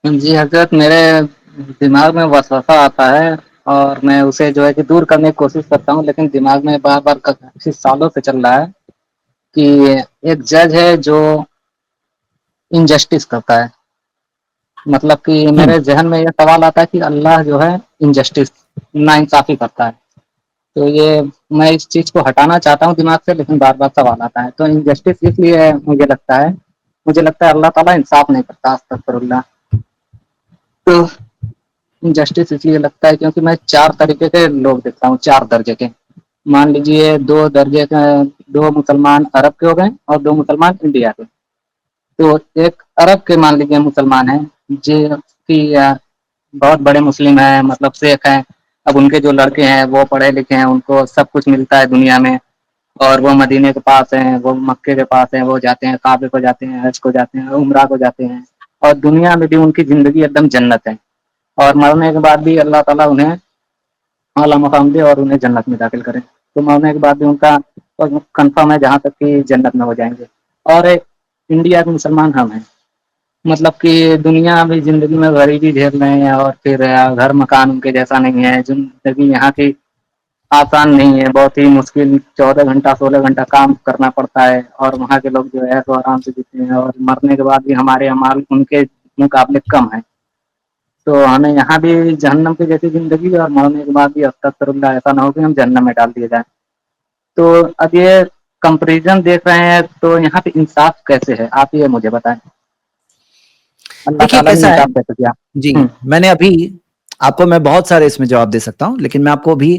جی حضرت، میرے دماغ میں وسوسہ آتا ہے اور میں اسے جو ہے کہ دور کرنے کی کوشش کرتا ہوں، لیکن دماغ میں بار بار کافی سالوں سے چل رہا ہے کہ ایک جج ہے جو انجسٹس کرتا ہے. مطلب کہ ہوں میرے ذہن میں یہ سوال آتا ہے کہ اللہ جو ہے انجسٹس، نا انصافی کرتا ہے. تو یہ میں اس چیز کو ہٹانا چاہتا ہوں دماغ سے، لیکن بار بار سوال آتا ہے. تو انجسٹس اس لیے مجھے لگتا ہے اللہ تعالیٰ انصاف نہیں کرتا، استغفر اللہ. تو جسٹس اس لیے لگتا ہے کیونکہ میں چار طریقے کے لوگ دیکھتا ہوں، چار درجے کے. مان لیجیے دو درجے کا، دو مسلمان عرب کے ہو گئے اور دو مسلمان انڈیا کے. تو ایک عرب کے مان لیجیے مسلمان ہیں جو کہ بہت بڑے مسلم ہیں، مطلب شیخ ہیں. اب ان کے جو لڑکے ہیں وہ پڑھے لکھے ہیں، ان کو سب کچھ ملتا ہے دنیا میں، اور وہ مدینے کے پاس ہیں، وہ مکے کے پاس ہیں، وہ جاتے ہیں کعبے کو جاتے ہیں، حج کو جاتے ہیں، عمرہ کو جاتے ہیں. اور دنیا میں بھی ان کی زندگی ایک دم جنت ہے. اور مرنے کے بعد بھی اللہ تعالیٰ انہیں اعلیٰ مقام دے اور انہیں جنت میں داخل کرے. تو مرنے کے بعد بھی ان کا کنفرم ہے جہاں تک کہ جنت میں ہو جائیں گے. اور ایک انڈیا کے مسلمان ہم ہیں، مطلب کہ دنیا میں زندگی میں غریبی جھیل رہے ہیں، اور پھر گھر مکان ان کے جیسا نہیں ہے. زندگی یہاں کی آسان نہیں ہے، بہت ہی مشکل. 14 گھنٹہ 16 گھنٹہ کام کرنا پڑتا ہے، اور وہاں کے لوگ جو ہے تو آرام سے جیتے ہیں. اور مرنے کے بعد بھی ہمارے اعمال ان کے مقابلے کم ہیں. تو ہمیں یہاں بھی جہنم کی جیسی زندگی، اور مرنے کے بعد بھی استغفر اللہ ایسا نہ ہو کہ ہم جہنم میں ڈال دیے جائیں. تو اب یہ کمپریزن دیکھ رہے ہیں تو یہاں پہ انصاف کیسے ہے، آپ یہ مجھے بتائیں. اللہ دیکھیے تعالیٰ نے کیسا ہے. انصاف کیسے کیا؟ جی میں نے ابھی آپ کو، میں بہت سارے اس میں جواب دے سکتا ہوں، لیکن میں آپ کو ابھی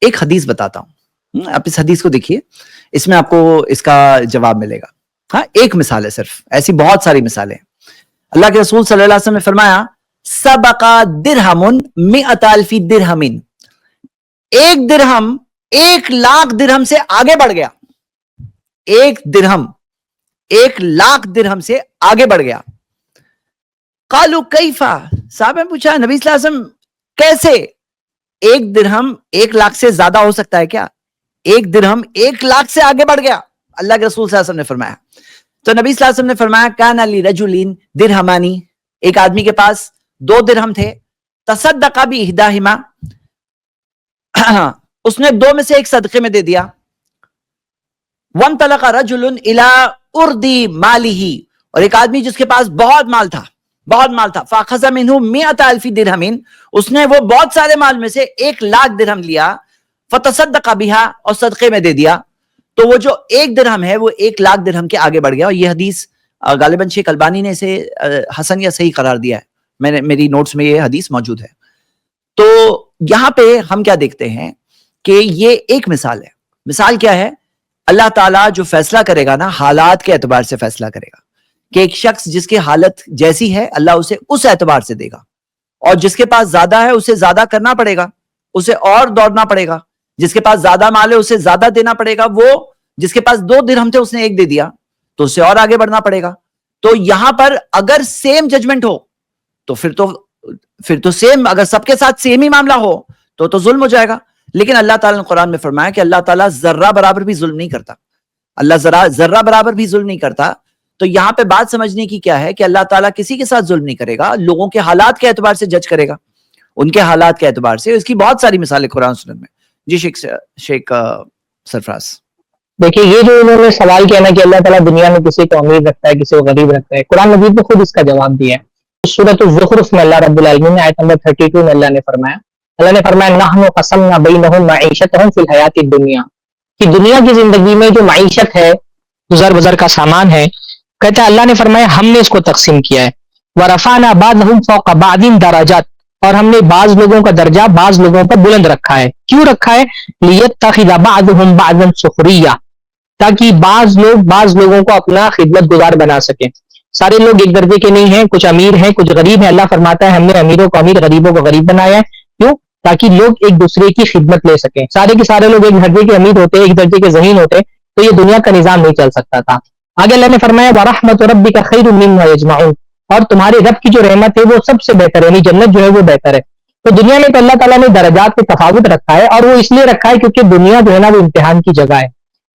ایک حدیث بتاتا ہوں. آپ اس حدیث کو دیکھیے، اس میں آپ کو اس کا جواب ملے گا. ہاں، ایک مثال ہے صرف، ایسی بہت ساری مثالیں. اللہ کے رسول صلی اللہ علیہ وسلم نے فرمایا سبقا درہم مئۃ الف درہم، ایک درہم 1,00,000 درہم سے آگے بڑھ گیا. ایک درہم 1,00,000 درہم سے آگے بڑھ گیا. قالوا کیفا، صاحب نے پوچھا نبی صلی اللہ علیہ وسلم کیسے؟ ایک درہم 1,00,000 سے زیادہ ہو سکتا ہے کیا؟ ایک درہم 1,00,000 سے آگے بڑھ گیا. اللہ کے رسول صلی اللہ علیہ وسلم نے فرمایا. تو نبی صلی اللہ علیہ وسلم نے فرمایا کان لرجل درہمانی، ایک آدمی کے پاس 2 درہم تھے. تصدق باحداہما، اس نے 2 میں سے ایک صدقے میں دے دیا. وانطلق رجل الی اردی مالہ، اور ایک آدمی جس کے پاس بہت مال تھا، بہت مال تھا. فاخذ منہ 100,000 درہم، اس نے وہ بہت سارے مال میں سے 1,00,000 درہم لیا. فتصدق بہا، اور صدقے میں دے دیا. تو وہ جو 1 درہم ہے وہ 1,00,000 درہم کے آگے بڑھ گیا. اور یہ حدیث غالباً شیخ البانی نے اسے حسن یا صحیح قرار دیا ہے. میری نوٹس میں یہ حدیث موجود ہے. تو یہاں پہ ہم کیا دیکھتے ہیں کہ یہ ایک مثال ہے. مثال کیا ہے؟ اللہ تعالیٰ جو فیصلہ کرے گا نا، حالات کے اعتبار سے فیصلہ کرے گا. کہ ایک شخص جس کی حالت جیسی ہے اللہ اسے اس اعتبار سے دے گا، اور جس کے پاس زیادہ ہے اسے زیادہ کرنا پڑے گا، اسے اور دوڑنا پڑے گا. جس کے پاس زیادہ مال ہے اسے زیادہ دینا پڑے گا. وہ جس کے پاس 2 درہم تھے اس نے 1 دے دیا تو اسے اور آگے بڑھنا پڑے گا. تو یہاں پر اگر سیم ججمنٹ ہو تو پھر تو سیم، اگر سب کے ساتھ سیم ہی معاملہ ہو تو ظلم ہو جائے گا. لیکن اللہ تعالیٰ نے قرآن میں فرمایا کہ اللہ تعالیٰ ذرہ برابر بھی ظلم نہیں کرتا. اللہ ذرہ برابر بھی ظلم نہیں کرتا. تو یہاں پہ بات سمجھنے کی کیا ہے کہ اللہ تعالیٰ کسی کے ساتھ ظلم نہیں کرے گا، لوگوں کے حالات کے اعتبار سے جج کرے گا، ان کے حالات کے اعتبار سے. اس کی بہت ساری مثالیں قرآن سنت میں. جی شیخ سرفراز. دیکھیے یہ جو انہوں نے سوال کیا نا کہ اللہ تعالیٰ دنیا میں کسی کو امیر رکھتا ہے کسی کو غریب رکھتا ہے، قرآن مجید نے خود اس کا جواب دیا ہے. سورۃ الزخرف میں اللہ رب العالمین نے آیت نمبر 32 میں اللہ نے فرمایا نحن قسمنا بینہم معیشتہم فی الحیات الدنیا، کہ دنیا کی زندگی میں جو معیشت ہے، گزر بسر کا سامان ہے، کہتا ہے اللہ نے فرمایا ہم نے اس کو تقسیم کیا ہے. ورفعنا بعضهم فوق بعض درجات، اور ہم نے بعض لوگوں کا درجہ بعض لوگوں پر بلند رکھا ہے. کیوں رکھا ہے؟ لیتخذ بعضهم بعضا سخریا، تاکہ بعض لوگوں کو اپنا خدمت گزار بنا سکیں. سارے لوگ ایک درجے کے نہیں ہیں، کچھ امیر ہیں کچھ غریب ہیں. اللہ فرماتا ہے ہم نے امیروں کو امیر غریبوں کو غریب بنایا ہے. کیوں؟ تاکہ لوگ ایک دوسرے کی خدمت لے سکیں. سارے کے سارے لوگ ایک درجے کے امیر ہوتے، ایک درجے کے ذہین ہوتے تو یہ دنیا کا نظام نہیں چل سکتا تھا. آگے اللہ نے فرمایا وَرَحْمَةُ رَبِّكَ خَيْرٌ مِّمَّا يَجْمَعُونَ، اور تمہارے رب کی جو رحمت ہے وہ سب سے بہتر ہے، یعنی جنت جو ہے وہ بہتر ہے. تو دنیا میں تو اللہ تعالیٰ نے درجات کے تفاوت رکھا ہے، اور وہ اس لیے رکھا ہے کیونکہ دنیا جو ہے نا وہ امتحان کی جگہ ہے.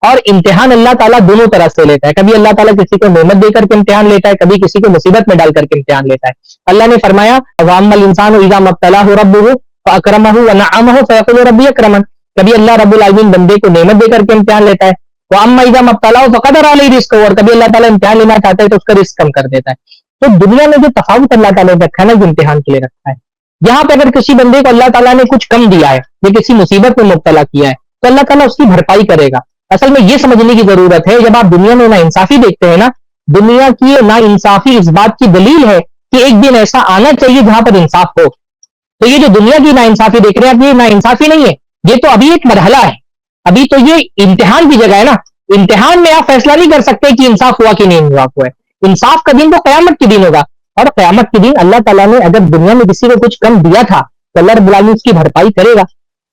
اور امتحان اللہ تعالیٰ دونوں طرح سے لیتا ہے. کبھی اللہ تعالیٰ کسی کو نعمت دے کر کے امتحان لیتا ہے, کبھی کسی کو مصیبت میں ڈال کر کے امتحان لیتا ہے. اللہ نے فرمایا وَأَمَّا الْإِنسَانُ إِذَا مَا ابْتَلَاهُ رَبُّهُ فَأَكْرَمَهُ وَنَعَّمَهُ فَيَقُولُ رَبِّي أَكْرَمَنِ. کبھی اللہ رب العالمین بندے کو نعمت دے کر کے امتحان لیتا ہے. وَأَمَّا إِذَا مَا ابْتَلَاهُ فَقَدَرَ عَلَيْهِ رِزْقَهُ, اور کبھی اللہ تعالیٰ امتحان لینا چاہتا ہے تو اس کا رزق کم کر دیتا ہے. تو دنیا میں جو تفاوت اللہ تعالیٰ نے رکھا ہے نا, جو امتحان کے لیے رکھا ہے, یہاں پہ اگر کسی بندے کو اللہ تعالیٰ نے کچھ کم دیا ہے یا کسی مصیبت میں مبتلا کیا ہے تو اللہ تعالیٰ اس کی بھرپائی کرے گا. اصل میں یہ سمجھنے کی ضرورت ہے, جب آپ دنیا میں ناانصافی دیکھتے ہیں نا, دنیا کی ناانصافی اس بات کی دلیل ہے کہ ایک دن ایسا آنا چاہیے جہاں پر انصاف ہو. تو یہ جو دنیا کی ناانصافی دیکھ رہے ہیں, یہ ناانصافی نہیں ہے, یہ تو ابھی ایک مرحلہ ہے, ابھی تو یہ امتحان کی جگہ ہے نا. امتحان میں آپ فیصلہ نہیں کر سکتے کہ انصاف ہوا کہ نہیں ہوا ہے. انصاف کا دن تو قیامت کے دن ہوگا, اور قیامت کے دن اللہ تعالیٰ نے اگر دنیا میں کسی کو کچھ کم دیا تھا تو اللہ رب العالمین اس کی بھرپائی کرے گا.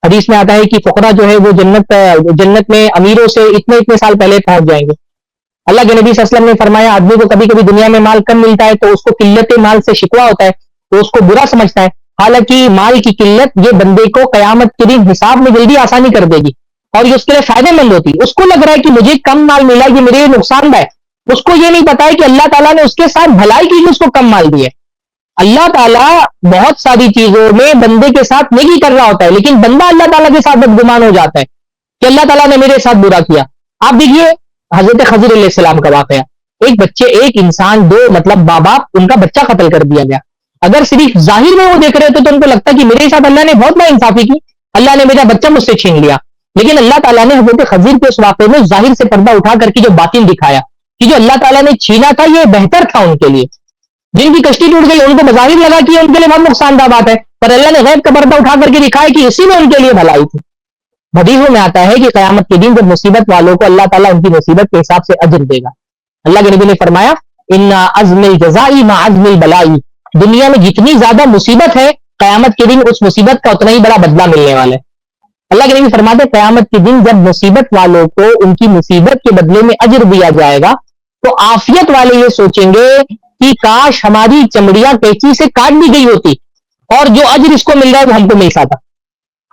حدیث میں آتا ہے کہ فقراء جو ہے وہ جنت میں امیروں سے اتنے سال پہلے پہنچ جائیں گے. اللہ کے نبی صلی اللہ علیہ وسلم نے فرمایا آدمی کو کبھی کبھی دنیا میں مال کم ملتا ہے تو اس کو قلت مال سے شکوہ ہوتا ہے, تو اس کو برا سمجھتا ہے. حالانکہ مال کی قلت یہ بندے کو قیامت کے دن حساب میں جلدی آسانی کر دے گی, اور یہ اس کے لیے فائدے مند ہوتی. اس کو لگ رہا ہے کہ مجھے کم مال ملا, یہ میرے لیے نقصان دہ ہے. اس کو یہ نہیں پتا ہے کہ اللہ تعالیٰ نے اس کے ساتھ بھلائی کی, اس کو کم مال دی ہے. اللہ تعالیٰ بہت ساری چیزوں میں بندے کے ساتھ نیکی کر رہا ہوتا ہے, لیکن بندہ اللہ تعالیٰ کے ساتھ بدگمان ہو جاتا ہے کہ اللہ تعالیٰ نے میرے ساتھ برا کیا. آپ دیکھیے حضرت خضر علیہ السلام کا واقعہ, ایک انسان, دو ماں باپ, ان کا بچہ قتل کر دیا گیا. اگر صرف ظاہر میں وہ دیکھ رہے تھے تو ان کو لگتا کہ میرے ساتھ اللہ نے بہت ناانصافی کی, اللہ نے میرا بچہ مجھ سے چھین لیا. لیکن اللہ تعالیٰ نے حضرت خضر کے اس واقعے میں ظاہر سے پردہ اٹھا کر کے جو باطن دکھایا کہ جو اللہ تعالیٰ نے چھینا تھا یہ بہتر تھا ان کے لیے. جن کی کشتی ٹوٹ گئی ان کو بظاہر لگا کہ ان کے لیے بہت نقصان دہ بات ہے, پر اللہ نے غیب کا پردہ اٹھا کر کے دکھایا کہ اسی میں ان کے لیے بھلائی تھی. حدیثوں میں آتا ہے کہ قیامت کے دن جب مصیبت والوں کو اللہ تعالیٰ ان کی مصیبت کے حساب سے اجر دے گا. اللہ کے نبی نے فرمایا ان عزم الجزائی مع عزم البلائی, دنیا میں جتنی زیادہ مصیبت ہے قیامت کے دن اس مصیبت کا اتنا ہی بڑا بدلہ ملنے والا ہے. اللہ کے نبی فرماتے ہیں قیامت کے دن جب مصیبت والوں کو ان کی مصیبت کے بدلے میں اجر دیا جائے گا تو عافیت والے یہ سوچیں گے کہ کاش ہماری چمڑیاں قینچی سے کاٹ دی گئی ہوتی اور جو اجر اس کو مل رہا ہے وہ ہم کو مل سکتا.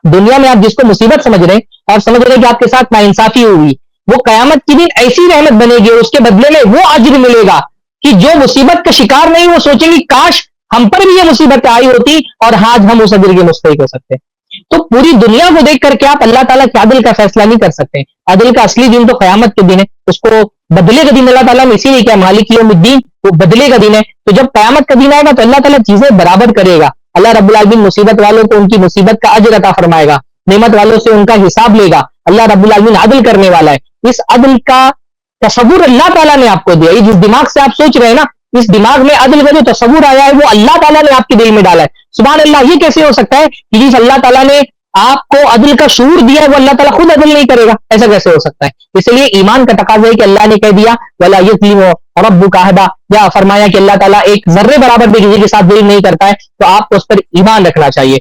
دنیا میں آپ جس کو مصیبت سمجھ رہے ہیں اور سمجھ رہے ہیں کہ آپ کے ساتھ ناانصافی ہوئی, وہ قیامت کے دن ایسی رحمت بنے گی, اس کے بدلے میں وہ اجر ملے گا کہ جو مصیبت کا شکار نہیں وہ سوچیں گے کاش ہم پر بھی یہ مصیبت آئی ہوتی اور آج ہم اس اجر کے مستحق ہو سکتے. تو پوری دنیا کو دیکھ کر کے آپ اللہ تعالیٰ کے عدل کا فیصلہ نہیں کر سکتے. عدل کا اصلی دن تو قیامت کے دن ہے, اس کو بدلے کا دن اللہ تعالیٰ نے اسی لیے کیا مالک یوم الدین, وہ بدلے کا دن ہے. تو جب قیامت کا دن آئے گا تو اللہ تعالیٰ چیزیں برابر کرے گا. اللہ رب العالمین مصیبت والوں کو ان کی مصیبت کا اجر عطا فرمائے گا, نعمت والوں سے ان کا حساب لے گا. اللہ رب العالمین عدل کرنے والا ہے. اس عدل کا تصور اللہ تعالیٰ نے آپ کو دیا. یہ جس دماغ سے آپ سوچ رہے ہیں نا, اس دماغ میں عدل کا جو تصور آیا ہے وہ اللہ تعالیٰ نے آپ کے دل میں ڈالا ہے. سبحان اللہ, یہ کیسے ہو سکتا ہے کہ جس اللہ تعالیٰ نے آپ کو عدل کا شعور دیا ہے وہ اللہ تعالیٰ خود عدل نہیں کرے گا؟ ایسا کیسے ہو سکتا ہے؟ اس لیے ایمان کا تقاضا ہے کہ اللہ نے کہہ دیا وَلَا يَظْلِمُ رَبُّكَ أَحَدًا, یا فرمایا کہ اللہ تعالیٰ ایک ذرے برابر بھی کسی کے ساتھ ظلم نہیں کرتا ہے, تو آپ کو اس پر ایمان رکھنا چاہیے.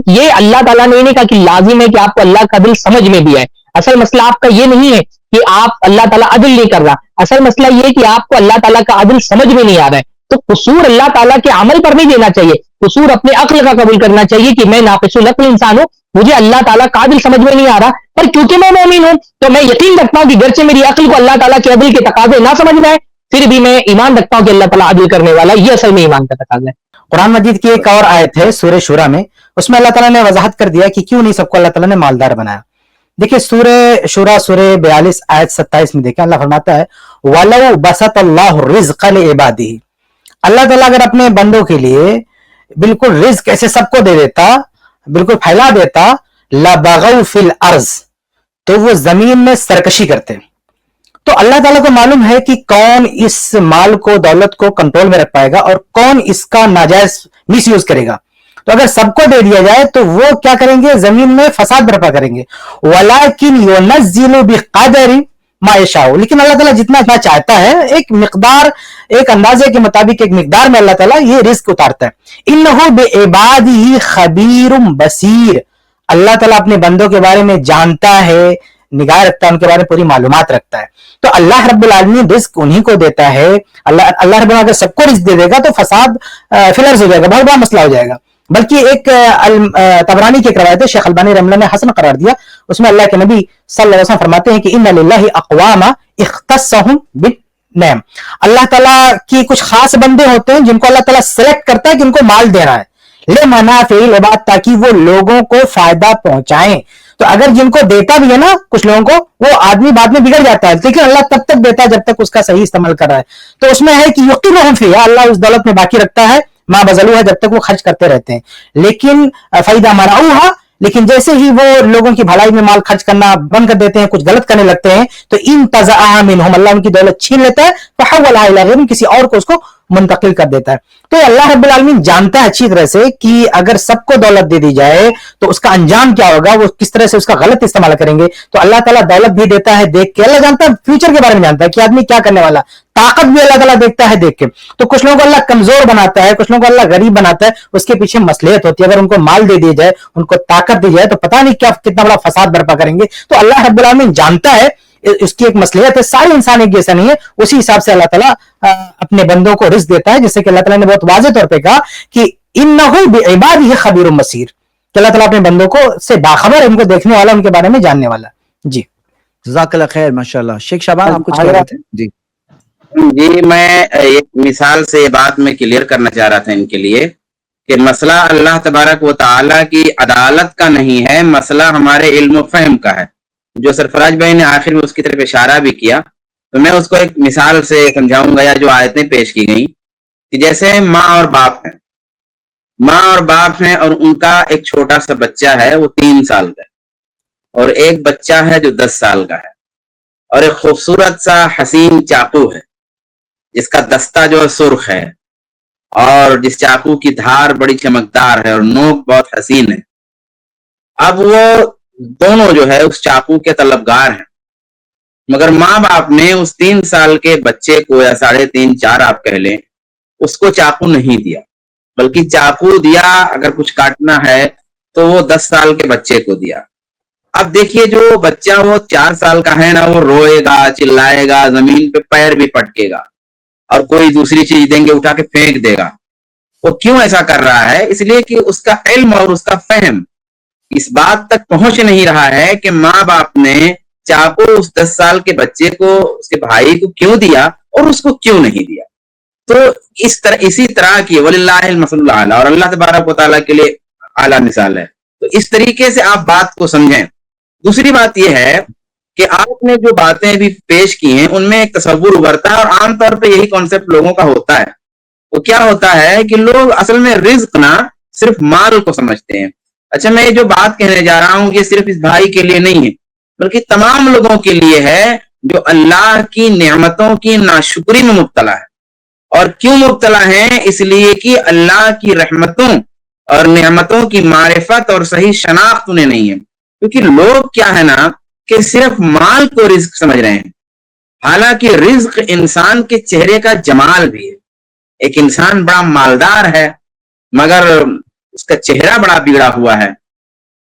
یہ اللہ تعالیٰ نے نہیں کہا کہ لازم ہے کہ آپ کو اللہ کا عدل سمجھ میں بھی آئے. اصل مسئلہ آپ کا یہ نہیں ہے کہ آپ اللہ تعالیٰ عدل نہیں کر رہا, اصل مسئلہ یہ ہے کہ آپ کو اللہ تعالیٰ کا عدل سمجھ میں نہیں آ رہا ہے. تو قصور اللہ تعالیٰ کے عمل پر نہیں دینا چاہیے, قصور اپنے عقل کا قبول کرنا چاہیے کہ میں ناقص العقل انسان ہوں, مجھے اللہ تعالیٰ کا عدل سمجھ میں نہیں آ رہا, پر کیونکہ میں مومن ہوں تو میں یقین رکھتا ہوں کہ گرچہ میری عقل کو اللہ تعالیٰ کے عدل کے تقاضے نہ سمجھ میں آئے, پھر بھی میں ایمان رکھتا ہوں کہ اللہ تعالیٰ عدل کرنے والا ہے. یہ اصل میں ایمان کا تقاضا ہے. قرآن مجید کی ایک اور آیت ہے سورہ شورا میں, اس میں اللہ تعالیٰ نے وضاحت کر دیا کہ کیوں نہیں سب کو اللہ تعالیٰ نے مالدار بنایا. دیکھیں سورہ شورا سورہ 42 آیت 27 میں دیکھیں اللہ فرماتا ہے وَلَوْ بَسَطَ اللَّهُ الرِّزْقَ لِعِبَادِهِ, اللہ تعالیٰ اگر اپنے بندوں کے لیے بالکل رزق ایسے سب کو دے دیتا, بالکل پھیلا دیتا, لَبَغَوْا فِي الْأَرْضِ, تو وہ زمین میں سرکشی کرتے. تو اللہ تعالیٰ کو معلوم ہے کہ کون اس مال کو دولت کو کنٹرول میں رکھ پائے گا اور کون اس کا ناجائز مس یوز کرے گا. تو اگر سب کو دے دیا جائے تو وہ کیا کریں گے, زمین میں فساد برپا کریں گے. وَلَكِنْ يُنَزِّلُ بِقَدَرِ مَا يَشَاءُ, لیکن اللہ تعالیٰ جتنا چاہتا ہے ایک مقدار, ایک اندازے کے مطابق ایک مقدار میں اللہ تعالیٰ یہ رزق اتارتا ہے. إِنَّهُ بِعِبَادِهِ خَبِيرٌ بَصِيرٌ, اللہ تعالیٰ اپنے بندوں کے بارے میں جانتا ہے, نگاہ رکھتا ہے, ان کے بارے میں پوری معلومات رکھتا ہے. تو اللہ رب العالمین رزق انہی کو دیتا ہے. اللہ رب العالمین اگر سب کو رزق دے دے گا تو فساد فلرز ہو جائے گا, بہت بڑا مسئلہ ہو جائے گا. بلکہ ایک طبرانی کی ایک روایت ہے، شیخ البانی رحمہ اللہ نے حسن قرار دیا، اس میں اللہ کے نبی صلی اللہ علیہ وسلم فرماتے ہیں کہ ان للہ اقوام اختصهم بالنعم، اللہ تعالیٰ کی کچھ خاص بندے ہوتے ہیں جن کو اللہ تعالیٰ سلیکٹ کرتا ہے کہ ان کو مال دینا ہے، لمنافع العباد، تاکہ وہ لوگوں کو فائدہ پہنچائیں۔ تو اگر جن کو دیتا بھی ہے نا کچھ لوگوں کو، وہ آدمی بعد میں بگڑ جاتا ہے، لیکن اللہ تب تک دیتا ہے جب تک اس کا صحیح استعمال کر رہا ہے۔ تو اس میں ہے کہ یقینہم فیہا، اللہ اس دولت میں باقی رکھتا ہے، ما بذلوها، جب تک وہ خرچ کرتے رہتے ہیں۔ لیکن فائدہ منعوها، لیکن جیسے ہی وہ لوگوں کی بھلائی میں مال خرچ کرنا بند کر دیتے ہیں، کچھ غلط کرنے لگتے ہیں، تو انتزعها منہم، اللہ ان کی دولت چھین لیتا ہے، فحولها الی غیرہم، کسی اور کو اس کو منتقل کر دیتا ہے۔ تو اللہ رب العالمین جانتا ہے اچھی طرح سے کہ اگر سب کو دولت دے دی جائے تو اس کا انجام کیا ہوگا، وہ کس طرح سے اس کا غلط استعمال کریں گے۔ تو اللہ تعالیٰ دولت بھی دیتا ہے دیکھ کے، اللہ جانتا ہے فیوچر کے بارے میں، جانتا ہے کہ آدمی کیا کرنے والا، طاقت بھی اللہ تعالیٰ دیکھتا ہے دیکھ کے۔ تو کچھ لوگوں کو اللہ کمزور بناتا ہے، کچھ لوگوں کو اللہ غریب بناتا ہے، اس کے پیچھے مصلحت ہوتی ہے۔ اگر ان کو مال دے دیا جائے، ان کو طاقت دی جائے، تو پتہ نہیں کیا کتنا بڑا فساد برپا کریں گے۔ تو اللہ رب العالمین جانتا ہے، اس کی ایک مصلحت ہے، سارے انسان ایک جیسا نہیں ہے، اسی حساب سے اللہ تعالیٰ اپنے بندوں کو رزق دیتا ہے، جیسے کہ اللہ تعالیٰ نے بہت واضح طور پہ کہا کہ انہ بعبادہ خبیر بصیر، کہ اللہ تعالیٰ اپنے بندوں کو سے باخبر ہے، ان کو دیکھنے والا، ان کے بارے میں جاننے والا۔ جی جزاک اللہ خیر، ماشاءاللہ۔ شیخ شعبان آپ کچھ کہہ رہے تھے؟ جی جی، میں ایک مثال سے یہ بات میں کلیئر کرنا چاہ رہا تھا ان کے لیے کہ مسئلہ اللہ تبارک و تعالیٰ کی عدالت کا نہیں ہے، مسئلہ ہمارے علم و فہم کا ہے، جو سرفراز بھائی نے آخر میں اس کی طرف اشارہ بھی کیا۔ تو میں اس کو ایک مثال سے سمجھاؤں گا، یا جو آیتیں پیش کی گئیں کہ جیسے ماں اور باپ ہیں، ماں اور باپ ہیں، اور ان کا ایک چھوٹا سا بچہ ہے، وہ 3 سال کا ہے، اور ایک بچہ ہے جو 10 سال کا ہے، اور ایک خوبصورت سا حسین چاقو ہے جس کا دستہ جو ہے سرخ ہے، اور جس چاقو کی دھار بڑی چمکدار ہے اور نوک بہت حسین ہے۔ اب وہ دونوں جو ہے اس چاقو کے طلبگار ہیں، مگر ماں باپ نے اس 3 سال کے بچے کو، یا 3.5 4 آپ کہہ لیں، اس کو چاقو نہیں دیا، بلکہ چاقو دیا اگر کچھ کاٹنا ہے تو وہ 10 سال کے بچے کو دیا۔ اب دیکھیے جو بچہ وہ 4 سال کا ہے نا، وہ روئے گا، چلائے گا، زمین پہ پیر بھی پٹکے گا، اور کوئی دوسری چیز دیں گے اٹھا کے پھینک دے گا۔ وہ کیوں ایسا کر رہا ہے؟ اس لیے کہ اس کا علم اور اس کا فہم اس بات تک پہنچ نہیں رہا ہے کہ ماں باپ نے چاقو اس 10 سال کے بچے کو، اس کے بھائی کو کیوں دیا اور اس کو کیوں نہیں دیا۔ تو اسی طرح کی وللہ المثل الاعلی، اور اللہ تبارک و تعالیٰ کے لیے اعلیٰ مثال ہے۔ تو اس طریقے سے آپ بات کو سمجھیں۔ دوسری بات یہ ہے کہ آپ نے جو باتیں بھی پیش کی ہیں ان میں ایک تصور ابھرتا ہے، اور عام طور پہ یہی کانسیپٹ لوگوں کا ہوتا ہے۔ وہ کیا ہوتا ہے کہ لوگ اصل میں رزق نہ صرف مال کو سمجھتے ہیں۔ اچھا، میں یہ جو بات کہنے جا رہا ہوں یہ صرف اس بھائی کے لیے نہیں ہے، بلکہ تمام لوگوں کے لیے ہے جو اللہ کی نعمتوں کی ناشکری میں مبتلا ہے۔ اور کیوں مبتلا ہیں؟ اس لیے کہ اللہ کی رحمتوں اور نعمتوں کی معرفت اور صحیح شناخت انہیں نہیں ہے۔ کیونکہ لوگ کیا ہے نا کہ صرف مال کو رزق سمجھ رہے ہیں، حالانکہ رزق انسان کے چہرے کا جمال بھی ہے۔ ایک انسان بڑا مالدار ہے مگر اس کا چہرہ بڑا بگڑا ہوا ہے،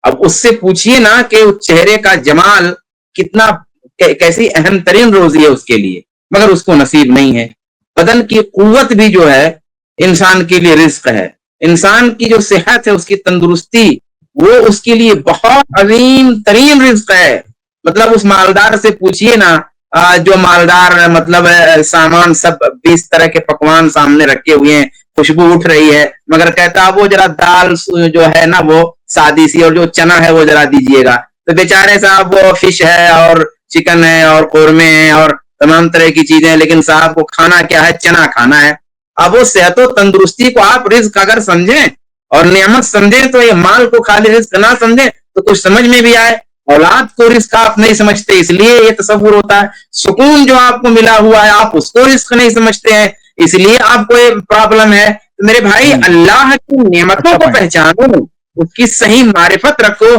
اب اس سے پوچھئے نا کہ اس چہرے کا جمال کتنا، کیسی اہم ترین روزی ہے اس کے لیے، مگر اس کو نصیب نہیں ہے۔ بدن کی قوت بھی جو ہے انسان کے لیے رزق ہے، انسان کی جو صحت ہے، اس کی تندرستی، وہ اس کے لیے بہت عظیم ترین رزق ہے۔ مطلب اس مالدار سے پوچھئے نا، جو مالدار مطلب سامان سب 20 طرح کے پکوان سامنے رکھے ہوئے ہیں، خوشبو اٹھ رہی ہے، مگر کہتا وہ ذرا دال جو ہے نا وہ سادی سی، اور جو چنا ہے وہ ذرا دیجئے گا۔ تو بیچارے صاحب وہ فش ہے اور چکن ہے اور قورمے ہیں اور تمام طرح کی چیزیں، لیکن صاحب کو کھانا کیا ہے؟ چنا کھانا ہے۔ اب وہ صحت و تندرستی کو آپ رزق اگر سمجھیں اور نعمت سمجھیں تو یہ مال کو خالی رزق نہ سمجھیں تو کچھ سمجھ میں بھی آئے۔ اولاد کو رزق آپ نہیں سمجھتے، اس لیے یہ تصور ہوتا ہے۔ سکون جو آپ کو ملا ہوا ہے آپ اس کو رزق نہیں سمجھتے ہیں، اس لیے آپ کو یہ پرابلم ہے۔ میرے بھائی، اللہ کی نعمتوں کو پہچانو، اس کی صحیح معرفت رکھو،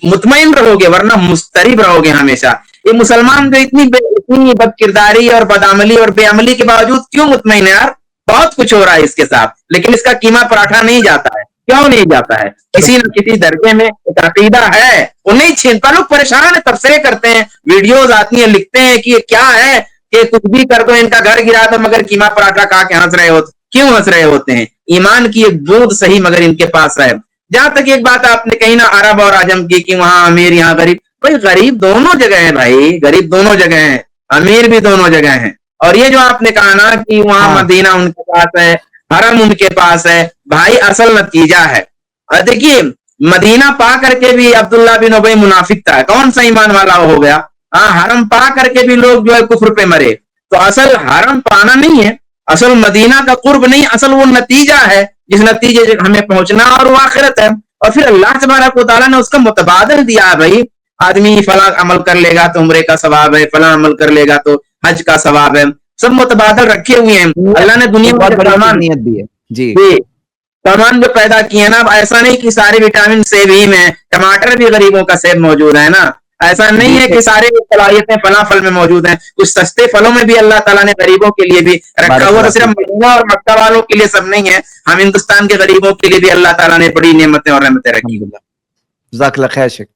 مطمئن رہو گے، ورنہ مضطرب رہو گے ہمیشہ۔ یہ مسلمان جو اتنی بد کرداری اور بدعملی اور بے عملی کے باوجود کیوں مطمئن ہے یار؟ بہت کچھ ہو رہا ہے اس کے ساتھ، لیکن اس کا قیمہ پراٹھا نہیں جاتا ہے۔ کیوں نہیں جاتا ہے؟ کسی نہ کسی درجے میں ایک عقیدہ ہے، وہ نہیں چھینتا۔ لوگ پریشان ہیں، تبصرے کرتے ہیں، ویڈیوز آتی ہیں، لکھتے ہیں کہ یہ کیا ہے کہ کچھ بھی کر دو، ان کا گھر گرا دو، مگر قیمہ پراٹھا کھا کے ہنس رہے ہوتے۔ کیوں ہنس رہے ہوتے ہیں؟ ایمان کی ایک بوند صحیح مگر ان کے پاس ہے. جہاں تک ایک بات آپ نے کہی نا عرب اور عجم کی کہ وہاں امیر یہاں غریب, بھائی غریب دونوں جگہ ہیں بھائی, غریب دونوں جگہ ہیں, امیر بھی دونوں جگہ ہیں. اور یہ جو آپ نے کہا نا کہ وہاں مدینہ ان کے پاس ہے, حرم ان کے پاس ہے, بھائی اصل نتیجہ ہے. اور دیکھیے مدینہ پا کر کے بھی عبداللہ بن ابی منافق تھا, کون سا ایمان والا ہو گیا. ہاں حرم پا کر کے بھی لوگ جو ہے کفر پہ مرے. تو اصل حرم پانا نہیں ہے, اصل مدینہ کا قرب نہیں, اصل وہ نتیجہ ہے جس نتیجے سے ہمیں پہنچنا, اور وہ آخرت ہے. اور پھر اللہ تبارک و تعالیٰ نے اس کا متبادل دیا ہے. بھائی آدمی فلاں عمل کر لے گا تو عمرے کا ثواب ہے, فلاں عمل کر لے گا تو حج کا ثواب ہے, سب متبادل رکھے ہوئے ہیں. اللہ نے دنیا بہت میں بڑی سامان نیت دی ہے. جی سامان جو پیدا کیے نا, اب ایسا نہیں کہ سارے وٹامن سیب ہی میں, ٹماٹر بھی غریبوں کا سیب موجود ہے نا. ایسا نہیں ہے کہ سارے صلاحیتیں فلاں پھل میں موجود ہیں, کچھ سستے پھلوں میں بھی اللہ تعالیٰ نے غریبوں کے لیے بھی رکھا ہوا. تو صرف مدینہ اور مکہ والوں کے لیے سب نہیں ہے, ہم ہندوستان کے غریبوں کے لیے بھی اللہ تعالیٰ نے بڑی نعمتیں اور رحمتیں رکھی. جزاک اللہ خیر شیخ.